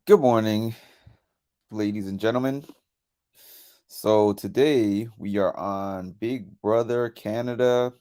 Good morning, ladies and gentlemen. So today we are on Big Brother Canada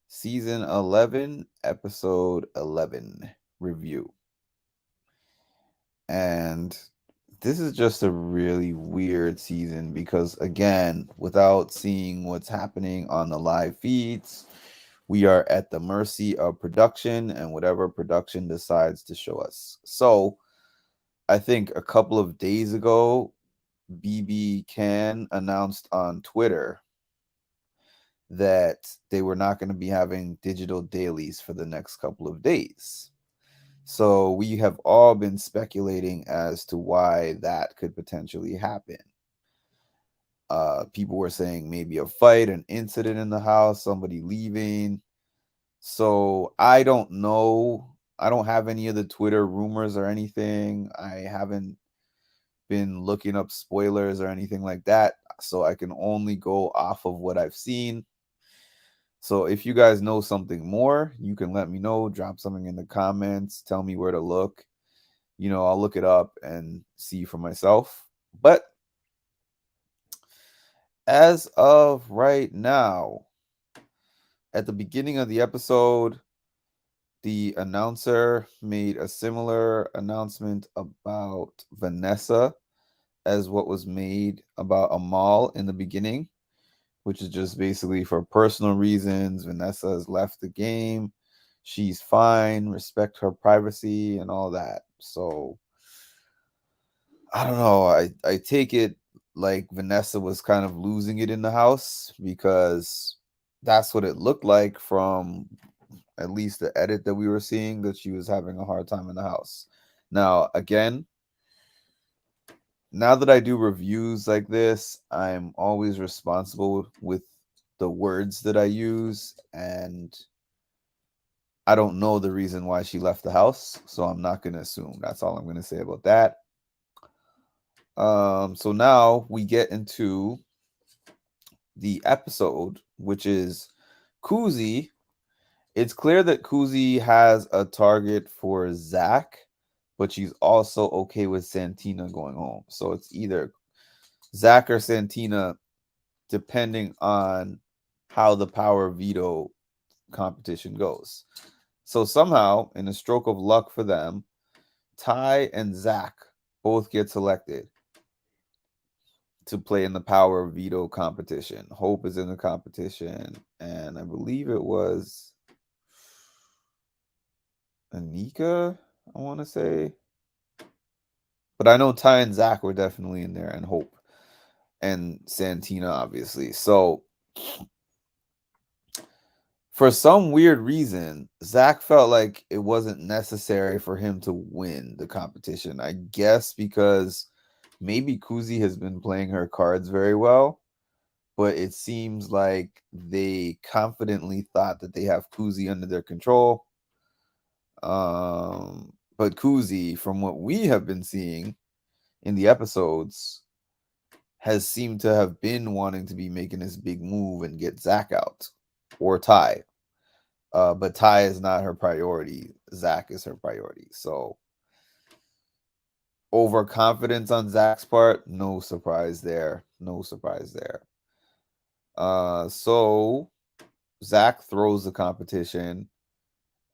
Season 11, Episode 11 review. And this is just a really weird season because, again, without seeing what's happening on the live feeds, we are at the mercy of production and whatever production decides to show us. So I think a couple of days ago, BB Can announced on Twitter that they were not going to be having digital dailies for the next couple of days. So we have all been speculating as to why that could potentially happen. People were saying maybe a fight, an incident in the house, somebody leaving. So I don't know. I don't have any of the Twitter rumors or anything. I haven't been looking up spoilers or anything like that. So I can only go off of what I've seen. So if you guys know something more, you can let me know. Drop something in the comments. Tell me where to look. I'll look it up and see for myself. But as of right now, at the beginning of the episode, the announcer made a similar announcement about Vanessa as what was made about Amal in the beginning, which is just basically for personal reasons. Vanessa has left the game. She's fine. Respect her privacy and all that. So I don't know. I take it like Vanessa was kind of losing it in the house because that's what it looked like from at least the edit that we were seeing, that she was having a hard time in the house. Now, again, now that I do reviews like this, I'm always responsible with the words that I use, and I don't know the reason why she left the house, so I'm not going to assume. That's all I'm going to say about that. So now we get into the episode, which is Kuzi. It's clear that Kuzi has a target for Zach, but she's also okay with Santina going home. So it's either Zach or Santina, depending on how the power veto competition goes. So somehow, in a stroke of luck for them, Ty and Zach both get selected to play in the power veto competition. Hope is in the competition, and I believe it was Anika, I want to say. But I know Ty and Zach were definitely in there, and Hope and Santina, obviously. So for some weird reason, Zach felt like it wasn't necessary for him to win the competition. I guess because maybe Kuzi has been playing her cards very well, but it seems like they confidently thought that they have Kuzi under their control. But Kuzi, from what we have been seeing in the episodes, has seemed to have been wanting to be making this big move and get Zach out or Ty. But Ty is not her priority. Zach is her priority. So overconfidence on Zach's part, no surprise there. No surprise there. So Zach throws the competition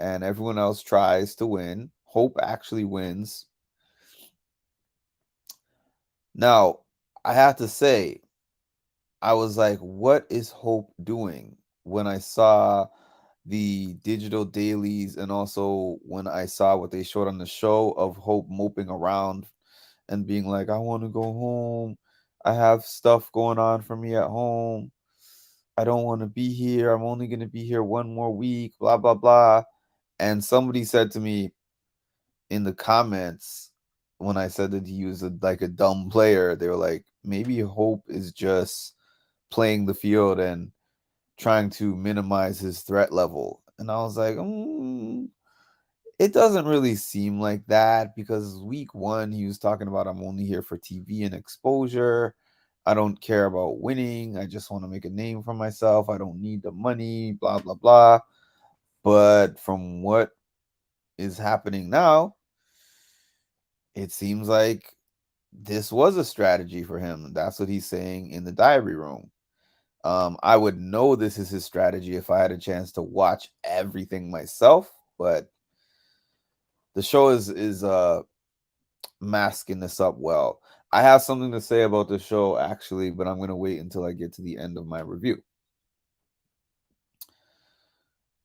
and everyone else tries to win. Hope actually wins. Now, I have to say, I was like, what is Hope doing when I saw the digital dailies and also when I saw what they showed on the show of Hope moping around and being like, I want to go home. I have stuff going on for me at home. I don't want to be here. I'm only going to be here one more week, blah, blah, blah. And somebody said to me in the comments when I said that he was like a dumb player, they were like, maybe Hope is just playing the field and trying to minimize his threat level. And I was like, it doesn't really seem like that because week one, he was talking about, I'm only here for TV and exposure. I don't care about winning. I just want to make a name for myself. I don't need the money, blah, blah, blah. But from what is happening now, it seems like this was a strategy for him. That's what he's saying in the diary room. I would know this is his strategy if I had a chance to watch everything myself, but the show is masking this up well. I have something to say about the show actually, but I'm going to wait until I get to the end of my review.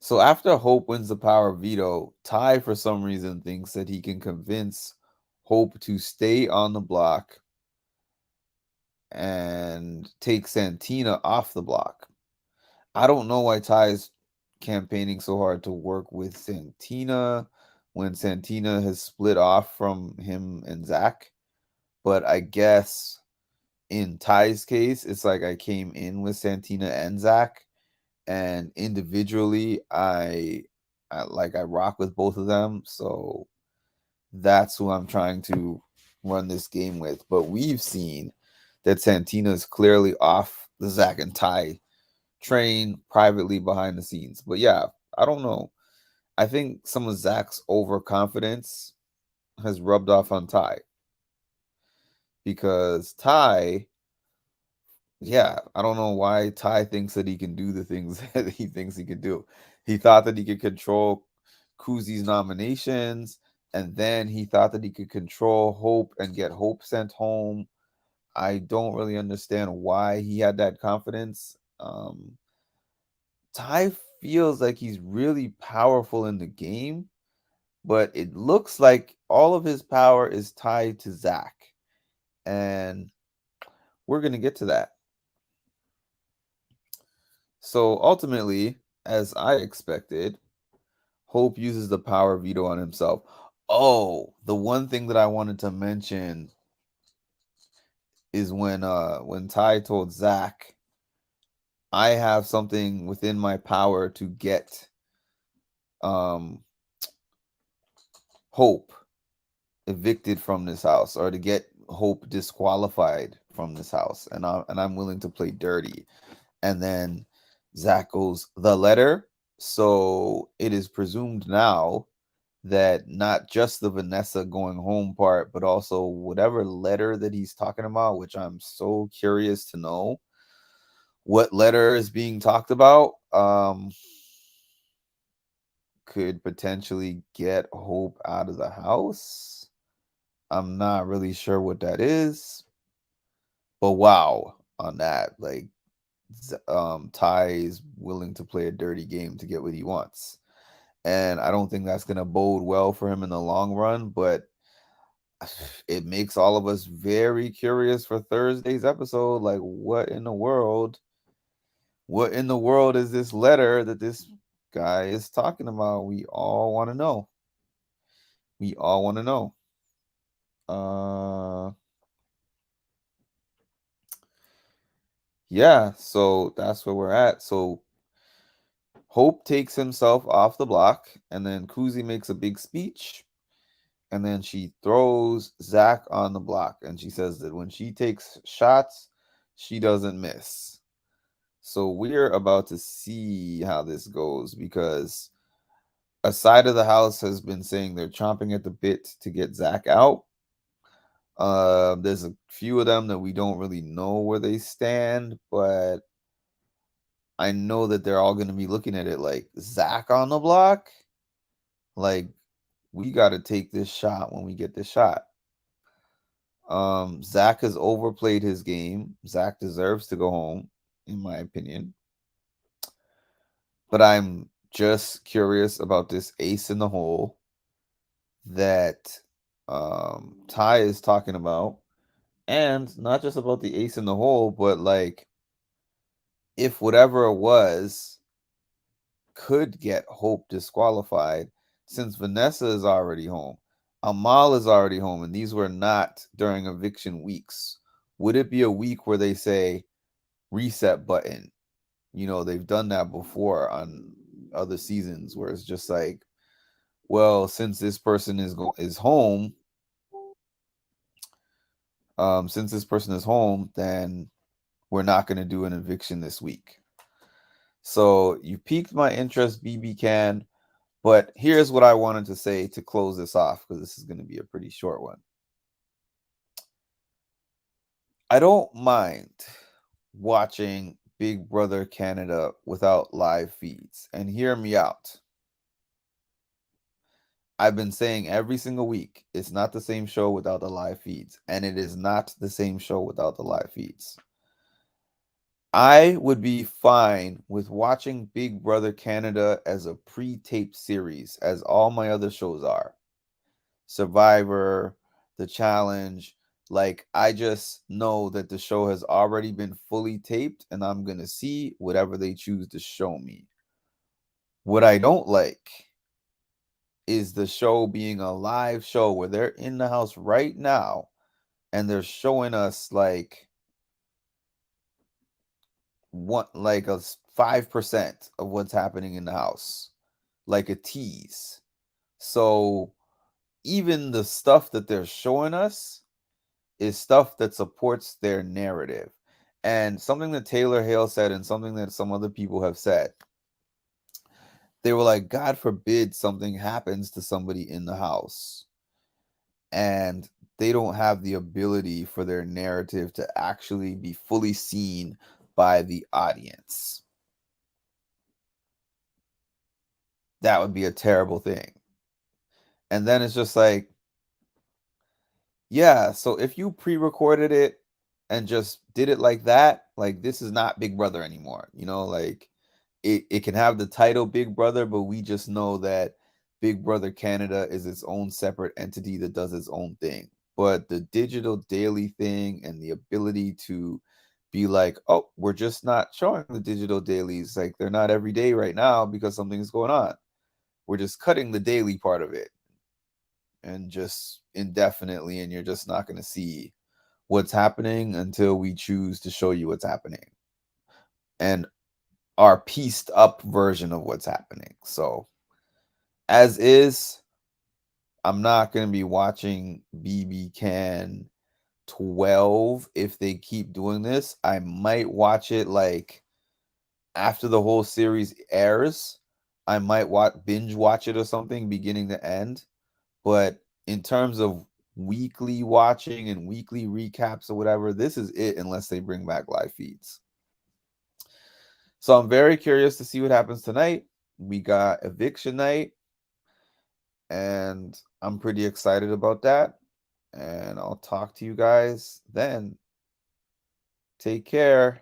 So after Hope wins the power veto, Ty for some reason thinks that he can convince Hope to stay on the block and take Santina off the block. I don't know why Ty is campaigning so hard to work with Santina when Santina has split off from him and Zach. But I guess in Ty's case, it's like I came in with Santina and Zach, and individually, I rock with both of them. So that's who I'm trying to run this game with. But we've seen that Santina is clearly off the Zach and Ty train privately behind the scenes. But yeah, I don't know. I think some of Zach's overconfidence has rubbed off on Ty because Ty, yeah, I don't know why Ty thinks that he can do the things that he thinks he can do. He thought that he could control Kuzi's nominations, and then he thought that he could control Hope and get Hope sent home. I don't really understand why he had that confidence. Ty feels like he's really powerful in the game, but it looks like all of his power is tied to Zach. And we're going to get to that. So ultimately, as I expected, Hope uses the power veto on himself. Oh, the one thing that I wanted to mention is when Ty told Zach, I have something within my power to get um Hope evicted from this house or to get Hope disqualified from this house, and I'm willing to play dirty. And then Zach goes, the letter. So it is presumed now that not just the Vanessa going home part, but also whatever letter that he's talking about, which I'm so curious to know what letter is being talked about. Could potentially get Hope out of the house. I'm not really sure what that is, but wow on that. Like, Ty is willing to play a dirty game to get what he wants. And I don't think that's going to bode well for him in the long run, but it makes all of us very curious for Thursday's episode. Like, what in the world? What in the world is this letter that this guy is talking about? We all want to know. We all want to know. Uh, yeah, so that's where we're at. So Hope takes himself off the block, and then Kuzi makes a big speech, and then she throws Zach on the block, and she says that when she takes shots, she doesn't miss. So we're about to see how this goes because a side of the house has been saying they're chomping at the bit to get Zach out. There's a few of them that we don't really know where they stand, but I know that they're all going to be looking at it like Zach on the block. Like, we got to take this shot when we get this shot. Zach has overplayed his game. Zach deserves to go home, in my opinion. But I'm just curious about this ace in the hole that Ty is talking about. And not just about the ace in the hole, but like if whatever it was could get Hope disqualified, since Vanessa is already home, Amal is already home, and these were not during eviction weeks. Would it be a week where they say reset button? You know, they've done that before on other seasons where it's just like, well, since this person is home, then we're not going to do an eviction this week. So you piqued my interest, BB Can. But here's what I wanted to say to close this off, because this is going to be a pretty short one. I don't mind watching Big Brother Canada without live feeds. And hear me out. I've been saying every single week, it's not the same show without the live feeds. And it is not the same show without the live feeds. I would be fine with watching Big Brother Canada as a pre-taped series, as all my other shows are. Survivor, The Challenge. Like, I just know that the show has already been fully taped and I'm going to see whatever they choose to show me. What I don't like is the show being a live show where they're in the house right now and they're showing us like what, like a 5% of what's happening in the house, like a tease. So even the stuff that they're showing us is stuff that supports their narrative. And something that Taylor Hale said, and something that some other people have said, they were like, God forbid something happens to somebody in the house and they don't have the ability for their narrative to actually be fully seen by the audience. That would be a terrible thing. And then it's just like, yeah, so if you pre-recorded it and just did it like that, like this is not Big Brother anymore. You know, like it can have the title Big Brother, but we just know that Big Brother Canada is its own separate entity that does its own thing. But the digital daily thing and the ability to be like, oh, we're just not showing the digital dailies. Like they're not every day right now because something's going on. We're just cutting the daily part of it and just indefinitely, and you're just not going to see what's happening until we choose to show you what's happening and our pieced up version of what's happening. So, as is, I'm not going to be watching BB Can 12 if they keep doing this. I might watch it like after the whole series airs. I might binge watch it or something beginning to end. But in terms of weekly watching and weekly recaps or whatever, this is it unless they bring back live feeds. So I'm very curious to see what happens tonight. We got eviction night, and I'm pretty excited about that. And I'll talk to you guys then. Take care.